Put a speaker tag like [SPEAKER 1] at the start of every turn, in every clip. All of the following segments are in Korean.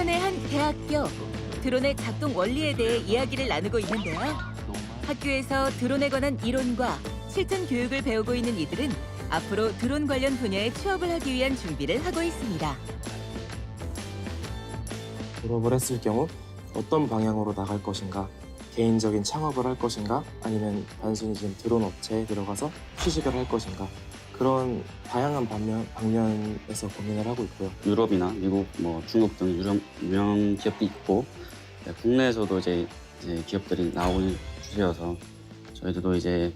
[SPEAKER 1] 인천의 한 대학교. 드론의 작동 원리에 대해 이야기를 나누고 있는데요. 학교에서 드론에 관한 이론과 실전 교육을 배우고 있는 이들은 앞으로 드론 관련 분야에 취업을 하기 위한 준비를 하고 있습니다.
[SPEAKER 2] 졸업을 했을 경우 어떤 방향으로 나갈 것인가, 개인적인 창업을 할 것인가, 아니면 단순히 지금 드론 업체에 들어가서 취직을 할 것인가, 그런 다양한 방면에서 고민을 하고 있고요.
[SPEAKER 3] 유럽이나 미국, 중국 등 유명 기업도 있고 국내에서도 이제 기업들이 나오는 추세여서 저희들도 이제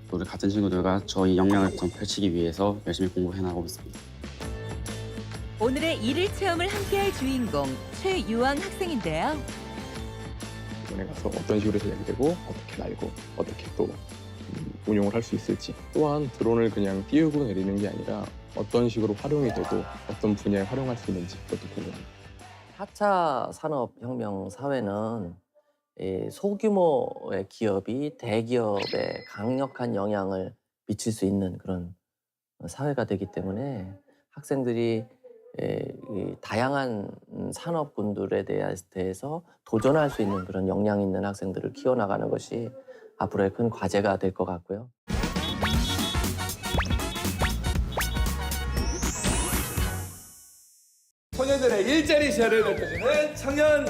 [SPEAKER 3] 우리 같은 친구들과 저희 역량을 좀 펼치기 위해서 열심히 공부해 나가고 있습니다.
[SPEAKER 1] 오늘의 일일 체험을 함께할 주인공 최유왕 학생인데요.
[SPEAKER 4] 이번에 가서 어떤 식으로 제작이 되고 어떻게 날고 어떻게 또 운용을 할 수 있을지, 또한 드론을 그냥 띄우고 내리는 게 아니라 어떤 식으로 활용이 되고 어떤 분야에 활용할 수 있는지 그것도 궁금합니다.
[SPEAKER 5] 4차 산업혁명 사회는 소규모의 기업이 대기업에 강력한 영향을 미칠 수 있는 그런 사회가 되기 때문에 학생들이 이 다양한 산업군들에 대해서 도전할 수 있는 그런 역량 있는 학생들을 키워나가는 것이 앞으로의 큰 과제가 될 것 같고요.
[SPEAKER 6] 청년들의 일자리 시야를 넓혀주는 청년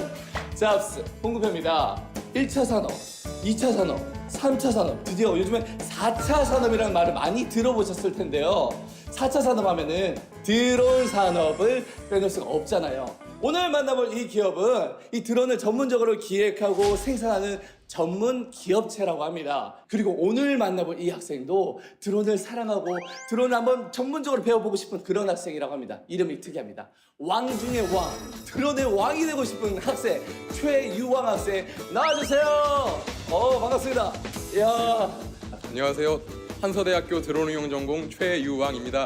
[SPEAKER 6] 잡스 공급회입니다. 1차 산업, 2차 산업, 3차 산업, 드디어 요즘에 4차 산업이라는 말을 많이 들어보셨을 텐데요. 4차 산업 하면은 드론 산업을 빼놓을 수가 없잖아요. 오늘 만나볼 이 기업은 이 드론을 전문적으로 기획하고 생산하는 전문 기업체라고 합니다. 그리고 오늘 만나볼 이 학생도 드론을 사랑하고 드론을 한번 전문적으로 배워보고 싶은 그런 학생이라고 합니다. 이름이 특이합니다. 왕 중의 왕, 드론의 왕이 되고 싶은 학생, 최유왕 학생 나와주세요. 반갑습니다. 이야.
[SPEAKER 4] 안녕하세요. 한서대학교 드론응용 전공 최유왕입니다.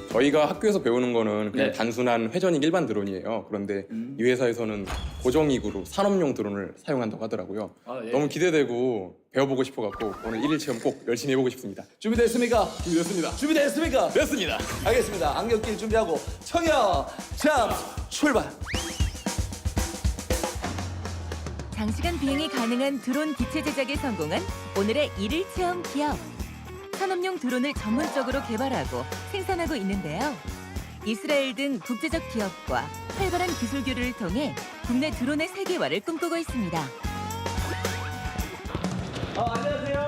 [SPEAKER 4] 저희가 학교에서 배우는 거는 그냥
[SPEAKER 6] 네.
[SPEAKER 4] 단순한 회전익 일반 드론이에요. 그런데 이 회사에서는 고정익으로 산업용 드론을 사용한다고 하더라고요.
[SPEAKER 6] 예.
[SPEAKER 4] 너무 기대되고 배워보고 싶어갖고 오늘 일일 체험 꼭 열심히 해보고 싶습니다.
[SPEAKER 6] 준비됐습니까?
[SPEAKER 4] 준비됐습니다.
[SPEAKER 6] 준비됐습니까?
[SPEAKER 4] 됐습니다.
[SPEAKER 6] 알겠습니다. 안경길 준비하고 청년 잡스 출발!
[SPEAKER 1] 장시간 비행이 가능한 드론 기체 제작에 성공한 오늘의 일일 체험 기업. 산업용 드론을 전문적으로 개발하고 생산하고 있는데요. 이스라엘 등 국제적 기업과 활발한 기술 교류를 통해 국내 드론의 세계화를 꿈꾸고 있습니다.
[SPEAKER 6] 안녕하세요.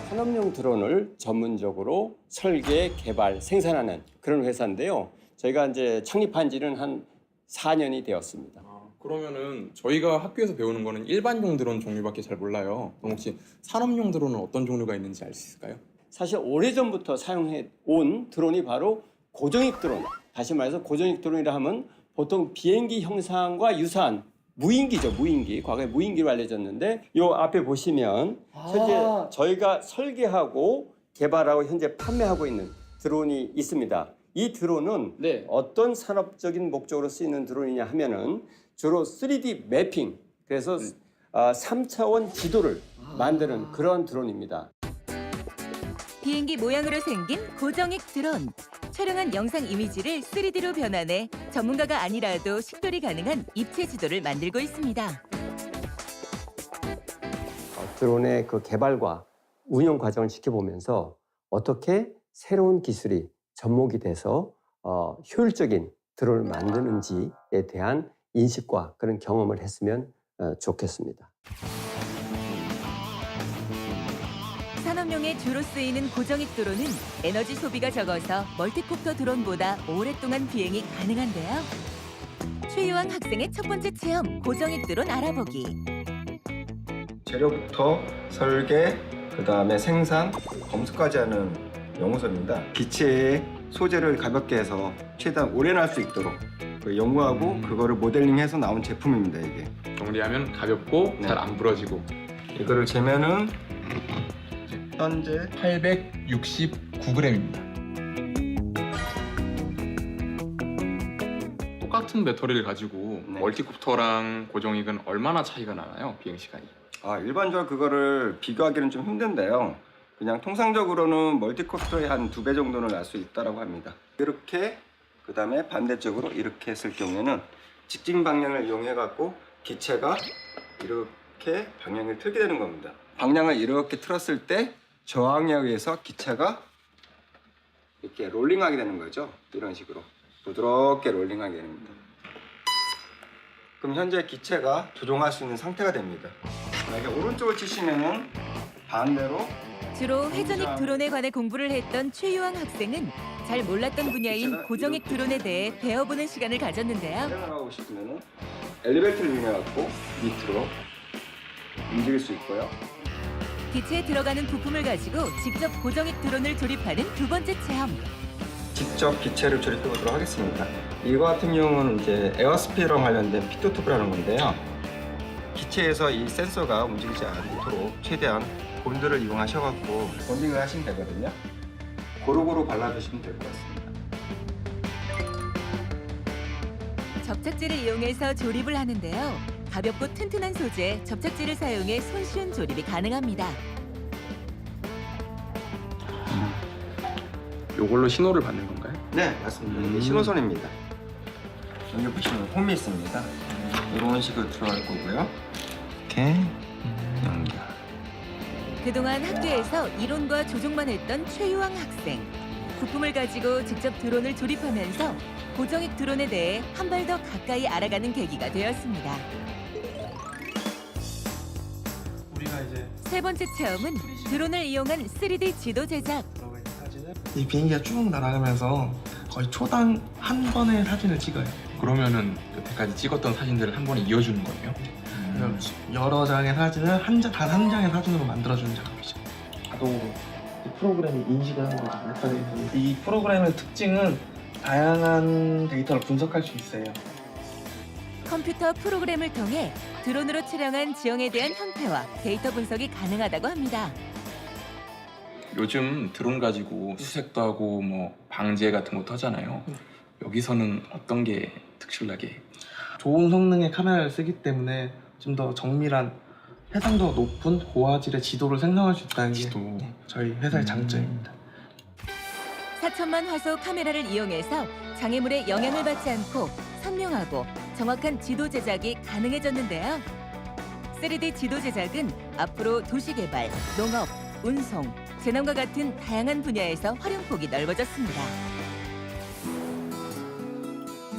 [SPEAKER 7] 산업용 드론을 전문적으로 설계, 개발, 생산하는 그런 회사인데요. 저희가 이제 창립한 지는 한 4년이 되었습니다.
[SPEAKER 4] 그러면은 저희가 학교에서 배우는 거는 일반용 드론 종류밖에 잘 몰라요. 그럼 혹시 산업용 드론은 어떤 종류가 있는지 알 수 있을까요?
[SPEAKER 7] 사실 오래전부터 사용해 온 드론이 바로 고정익 드론. 다시 말해서 고정익 드론이라 하면 보통 비행기 형상과 유사한 무인기죠, 무인기. 과거에 무인기로 알려졌는데 이 앞에 보시면 현재 저희가 설계하고 개발하고 현재 판매하고 있는 드론이 있습니다. 이 드론은
[SPEAKER 6] 네.
[SPEAKER 7] 어떤 산업적인 목적으로 쓰이는 드론이냐 하면은 주로 3D 매핑, 그래서 3차원 지도를 만드는 그런 드론입니다.
[SPEAKER 1] 비행기 모양으로 생긴 고정익 드론. 촬영한 영상 이미지를 3D로 변환해 전문가가 아니라도 식별이 가능한 입체 지도를 만들고 있습니다.
[SPEAKER 7] 드론의 그 개발과 운영 과정을 지켜보면서 어떻게 새로운 기술이 접목이 돼서 효율적인 드론을 만드는지에 대한 인식과 그런 경험을 했으면 좋겠습니다.
[SPEAKER 1] 산업용에 주로 쓰이는 고정익 드론은 에너지 소비가 적어서 멀티콥터 드론보다 오랫동안 비행이 가능한데요. 최유왕 학생의 첫 번째 체험, 고정익 드론 알아보기.
[SPEAKER 8] 재료부터 설계, 그다음에 생산, 검수까지 하는 연구소입니다. 기체의 소재를 가볍게 해서 최대한 오래 날 수 있도록 연구하고 그거를 모델링해서 나온 제품입니다. 이게
[SPEAKER 4] 정리하면 가볍고 잘 안 부러지고
[SPEAKER 8] 이거를 재면은 현재
[SPEAKER 4] 869g입니다. 똑같은 배터리를 가지고 멀티콥터랑 고정익은 얼마나 차이가 나나요? 비행 시간이?
[SPEAKER 8] 일반적으로 그거를 비교하기는 좀 힘든데요. 그냥 통상적으로는 멀티콥터의 한 2배 정도는 날 수 있다고 합니다. 이렇게 그다음에 반대쪽으로 이렇게 했을 경우에는 직진 방향을 이용해 갖고 기체가 이렇게 방향을 틀게 되는 겁니다. 방향을 이렇게 틀었을 때 저항에 의해서 기체가 이렇게 롤링하게 되는 거죠. 이런 식으로 부드럽게 롤링하게 됩니다. 그럼 현재 기체가 조종할 수 있는 상태가 됩니다. 만약에 오른쪽을 치시면은 반대로
[SPEAKER 1] 주로 회전익 드론에 관해 공부를 했던 최유왕 학생은 잘 몰랐던 분야인 고정익 드론에 대해 배워보는 시간을 가졌는데요.
[SPEAKER 8] 내려가고 싶으면은 엘리베이터를 이용해 갖고 밑으로 움직일 수 있고요.
[SPEAKER 1] 기체에 들어가는 부품을 가지고 직접 고정익 드론을 조립하는 두 번째 체험.
[SPEAKER 8] 직접 기체를 조립해 보도록 하겠습니다. 이거 같은 경우는 이제 에어스피어랑 관련된 피토튜브라는 건데요. 기체에서 이 센서가 움직이지 않도록 최대한 본드를 이용하셔갖고 본딩을 하시면 되거든요. 고루고루 발라주시면 될 것 같습니다.
[SPEAKER 1] 접착제를 이용해서 조립을 하는데요. 가볍고 튼튼한 소재, 접착제를 사용해 손쉬운 조립이 가능합니다.
[SPEAKER 4] 요걸로 신호를 받는 건가요?
[SPEAKER 8] 네, 맞습니다. 이게 신호선입니다. 여기 보시면 홈이 있습니다. 이런 식으로 들어갈 거고요. 이렇게 연결.
[SPEAKER 1] 그동안 학교에서 이론과 조종만 했던 최유왕 학생. 부품을 가지고 직접 드론을 조립하면서 고정익 드론에 대해 한 발 더 가까이 알아가는 계기가 되었습니다.
[SPEAKER 9] 우리가 이제
[SPEAKER 1] 세 번째 체험은 드론을 이용한 3D 지도 제작.
[SPEAKER 9] 들어가 있는 사진을
[SPEAKER 10] 이 비행기가 쭉 날아가면서 거의 초당 한 번의 사진을 찍어요.
[SPEAKER 4] 그러면은 여태까지 찍었던 사진들을 한 번에 이어주는 거예요?
[SPEAKER 10] 그래서 여러 장의 사진을 단 한 장의 사진으로 만들어주는 작업이죠. 자동으로 이 프로그램이 인식을 하는 거죠. 이 프로그램의 특징은 다양한 데이터를 분석할 수 있어요.
[SPEAKER 1] 컴퓨터 프로그램을 통해 드론으로 촬영한 지형에 대한 형태와 데이터 분석이 가능하다고 합니다.
[SPEAKER 4] 요즘 드론 가지고 수색도 하고 뭐 방제 같은 것도 하잖아요. 여기서는 어떤 게 특출나게?
[SPEAKER 10] 좋은 성능의 카메라를 쓰기 때문에 좀 더 정밀한 해상도가 높은 고화질의 지도를 생성할 수 있다는 게 저희 회사의 장점입니다.
[SPEAKER 1] 4천만 화소 카메라를 이용해서 장애물에 영향을 받지 않고 선명하고 정확한 지도 제작이 가능해졌는데요. 3D 지도 제작은 앞으로 도시개발, 농업, 운송, 재난과 같은 다양한 분야에서 활용폭이 넓어졌습니다.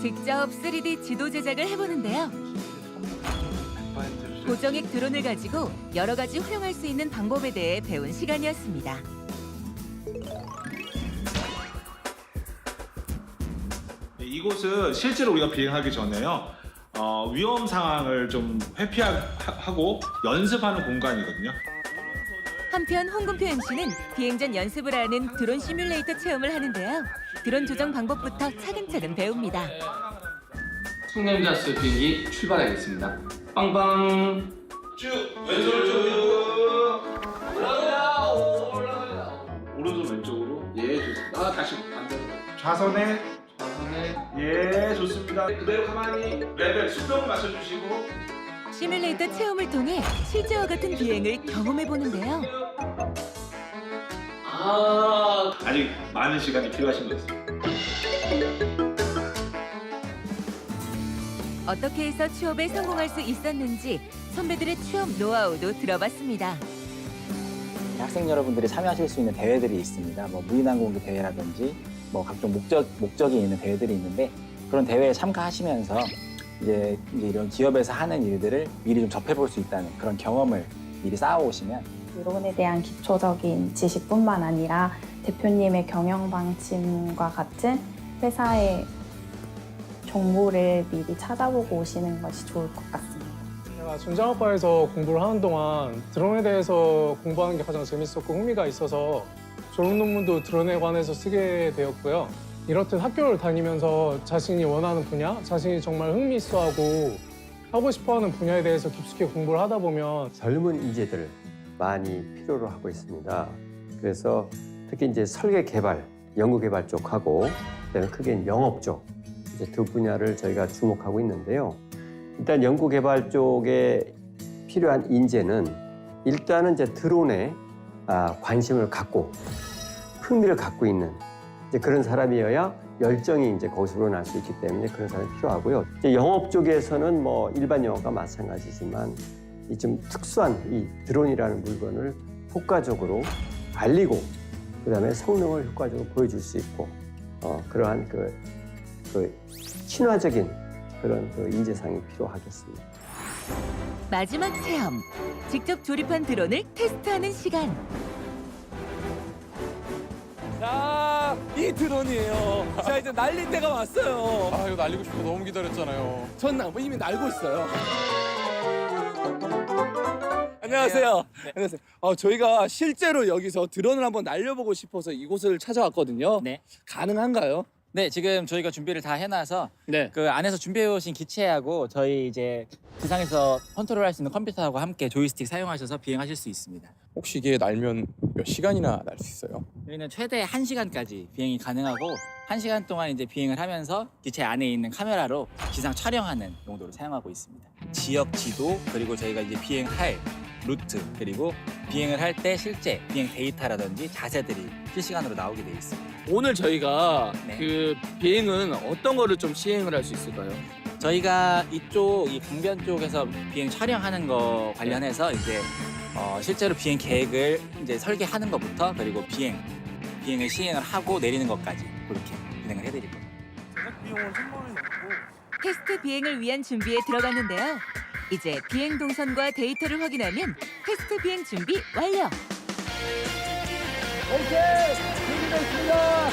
[SPEAKER 1] 직접 3D 지도 제작을 해보는데요. 고정익 드론을 가지고 여러 가지 활용할 수 있는 방법에 대해 배운 시간이었습니다.
[SPEAKER 9] 이곳은 실제로 우리가 비행하기 전에요. 위험 상황을 좀 회피하고 연습하는 공간이거든요.
[SPEAKER 1] 한편 홍금표 MC는 비행 전 연습을 하는 드론 시뮬레이터 체험을 하는데요. 드론 조정 방법부터 차근차근 배웁니다.
[SPEAKER 3] 청렴자스 비행기 출발하겠습니다. 빵빵.
[SPEAKER 9] 쭉 왼손을 쭉 올라가자. 오른손 왼쪽으로. 예, 좋습니다. 다시 반대로. 좌선에 예, 좋습니다. 그대로 가만히 레벨 수평을 맞춰주시고.
[SPEAKER 1] 시뮬레이터 체험을 통해 실제와 같은 비행을 경험해 보는데요.
[SPEAKER 9] 아직 많은 시간이 필요하신 것 같습니다.
[SPEAKER 1] 어떻게 해서 취업에 성공할 수 있었는지 선배들의 취업 노하우도 들어봤습니다.
[SPEAKER 11] 학생 여러분들이 참여하실 수 있는 대회들이 있습니다. 뭐 무인항공기 대회라든지 뭐 각종 목적이 있는 대회들이 있는데 그런 대회에 참가하시면서 이제 이런 기업에서 하는 일들을 미리 좀 접해볼 수 있다는 그런 경험을 미리 쌓아오시면
[SPEAKER 12] 드론에 대한 기초적인 지식뿐만 아니라 대표님의 경영 방침과 같은 회사의 정보를 미리 찾아보고 오시는 것이 좋을 것 같습니다.
[SPEAKER 13] 제가 중장학과에서 공부를 하는 동안 드론에 대해서 공부하는 게 가장 재밌었고 흥미가 있어서 졸업 논문도 드론에 관해서 쓰게 되었고요. 이렇듯 학교를 다니면서 자신이 원하는 분야, 자신이 정말 흥미 있어하고 하고 싶어하는 분야에 대해서 깊숙이 공부를 하다 보면
[SPEAKER 14] 젊은 인재들을 많이 필요로 하고 있습니다. 그래서 특히 이제 설계 개발, 연구 개발 쪽하고 그다음에 크게 영업 쪽 이제 두 분야를 저희가 주목하고 있는데요. 일단 연구 개발 쪽에 필요한 인재는 일단은 이제 드론에 관심을 갖고 흥미를 갖고 있는 이제 그런 사람이어야 열정이 이제 거기서 우러날 수 있기 때문에 그런 사람이 필요하고요. 이제 영업 쪽에서는 뭐 일반 영업과 마찬가지지만 이 좀 특수한 이 드론이라는 물건을 효과적으로 알리고 그다음에 성능을 효과적으로 보여줄 수 있고 그러한 그 친화적인 그런 그 인재상이 필요하겠습니다.
[SPEAKER 1] 마지막 체험. 직접 조립한 드론을 테스트하는 시간.
[SPEAKER 6] 자, 이 드론이에요. 자, 이제 날릴 때가 왔어요.
[SPEAKER 4] 아 이거 날리고 싶어 너무 기다렸잖아요.
[SPEAKER 6] 전 이미 날고 있어요. 안녕하세요.
[SPEAKER 15] 네.
[SPEAKER 6] 안녕하세요. 저희가 실제로 여기서 드론을 한번 날려보고 싶어서 이곳을 찾아왔거든요.
[SPEAKER 15] 네.
[SPEAKER 6] 가능한가요?
[SPEAKER 15] 네, 지금 저희가 준비를 다 해놔서
[SPEAKER 6] 네.
[SPEAKER 15] 그 안에서 준비해 오신 기체하고 저희 이제 지상에서 컨트롤할 수 있는 컴퓨터하고 함께 조이스틱 사용하셔서 비행하실 수 있습니다.
[SPEAKER 4] 혹시 이게 날면 몇 시간이나 날 수 있어요?
[SPEAKER 15] 저희는 최대 1시간까지 비행이 가능하고 1시간 동안 이제 비행을 하면서 기체 안에 있는 카메라로 지상 촬영하는 용도로 사용하고 있습니다. 지역 지도 그리고 저희가 이제 비행할 루트 그리고 비행을 할 때 실제 비행 데이터라든지 자세들이 실시간으로 나오게 돼 있습니다.
[SPEAKER 6] 오늘 저희가
[SPEAKER 15] 네.
[SPEAKER 6] 그 비행은 어떤 거를 좀 시행을 할 수 있을까요?
[SPEAKER 15] 저희가 이쪽 이 강변 쪽에서 비행 촬영하는 거 관련해서 이제 실제로 비행 계획을 이제 설계하는 것부터 그리고 비행을 시행을 하고 내리는 것까지 그렇게 진행을 해드릴 겁니다.
[SPEAKER 1] 테스트 비행을 위한 준비에 들어갔는데요. 이제 비행 동선과 데이터를 확인하면 테스트 비행 준비 완료.
[SPEAKER 6] 오케이! 준비됐습니다!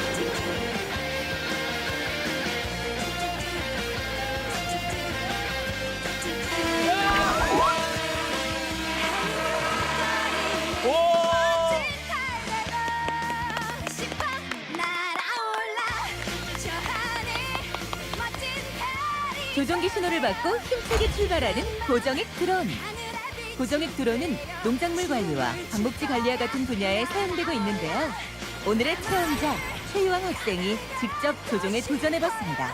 [SPEAKER 1] 조종기 신호를 받고 힘차게 출발하는 고정익 드론. 고정익 드론은 농작물 관리와 방목지 관리와 같은 분야에 사용되고 있는데요. 오늘의 체험자 최유왕 학생이 직접 조종에 도전해봤습니다.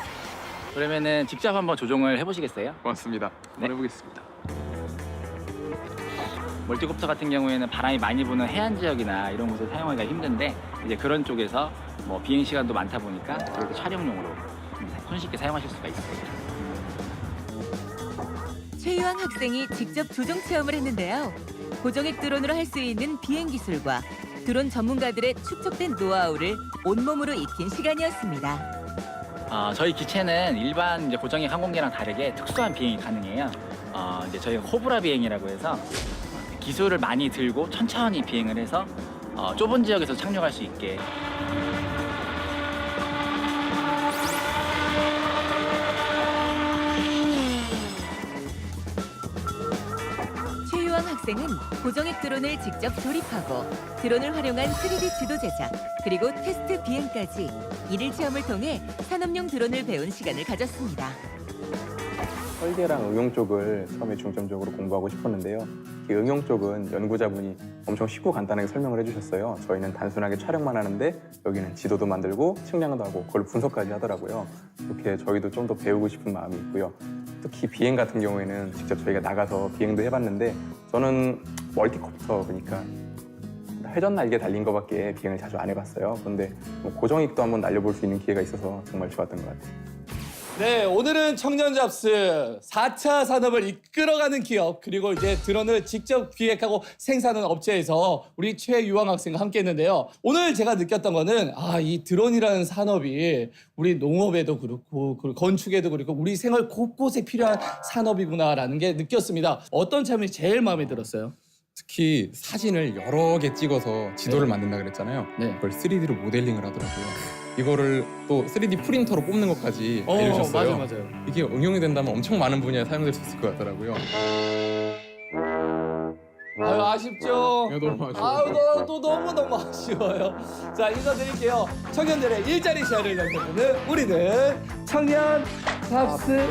[SPEAKER 15] 그러면은 직접 한번 조종을 해보시겠어요?
[SPEAKER 4] 고맙습니다. 한번
[SPEAKER 15] 네.
[SPEAKER 4] 해보겠습니다.
[SPEAKER 15] 멀티콥터 같은 경우에는 바람이 많이 부는 해안 지역이나 이런 곳을 사용하기가 힘든데 이제 그런 쪽에서 뭐 비행 시간도 많다 보니까 이렇게 촬영용으로 손쉽게 사용하실 수가 있어요.
[SPEAKER 1] 최유왕 학생이 직접 조종 체험을 했는데요. 고정익 드론으로 할 수 있는 비행 기술과 드론 전문가들의 축적된 노하우를 온몸으로 익힌 시간이었습니다.
[SPEAKER 15] 저희 기체는 일반 이제 고정익 항공기랑 다르게 특수한 비행이 가능해요. 이제 저희가 코브라 비행이라고 해서 기술을 많이 들고 천천히 비행을 해서 좁은 지역에서 착륙할 수 있게.
[SPEAKER 1] 최유왕 학생은 고정익 드론을 직접 조립하고 드론을 활용한 3D 지도 제작 그리고 테스트 비행까지 일일 체험을 통해 산업용 드론을 배운 시간을 가졌습니다.
[SPEAKER 4] 설계랑 응용 쪽을 처음에 중점적으로 공부하고 싶었는데요. 이 응용 쪽은 연구자분이 엄청 쉽고 간단하게 설명을 해주셨어요. 저희는 단순하게 촬영만 하는데 여기는 지도도 만들고 측량도 하고 그걸 분석까지 하더라고요. 이렇게 저희도 좀 더 배우고 싶은 마음이 있고요. 특히 비행 같은 경우에는 직접 저희가 나가서 비행도 해봤는데 저는 멀티콥터 그러니까 회전 날개 달린 거밖에 비행을 자주 안 해봤어요. 그런데 뭐 고정익도 한번 날려볼 수 있는 기회가 있어서 정말 좋았던 것 같아요.
[SPEAKER 6] 네, 오늘은 청년 잡스 4차 산업을 이끌어가는 기업 그리고 이제 드론을 직접 기획하고 생산하는 업체에서 우리 최유왕 학생과 함께 했는데요. 오늘 제가 느꼈던 거는 이 드론이라는 산업이 우리 농업에도 그렇고 건축에도 그렇고 우리 생활 곳곳에 필요한 산업이구나라는 게 느꼈습니다. 어떤 점이 제일 마음에 들었어요?
[SPEAKER 4] 특히 사진을 여러 개 찍어서 지도를 만든다 그랬잖아요.
[SPEAKER 6] 네.
[SPEAKER 4] 그걸 3D로 모델링을 하더라고요. 이거를 또 3D 프린터로 뽑는 것까지 알려주셨어요.
[SPEAKER 6] 맞아요.
[SPEAKER 4] 이게 응용이 된다면 엄청 많은 분야에 사용될 수 있을 것 같더라고요.
[SPEAKER 6] 아유, 아쉽죠?
[SPEAKER 4] 너무 아쉬워요.
[SPEAKER 6] 아유, 너무 아쉬워요. 자, 인사드릴게요. 청년들의 일자리 시야를 넓혀보는 우리는 청년 잡스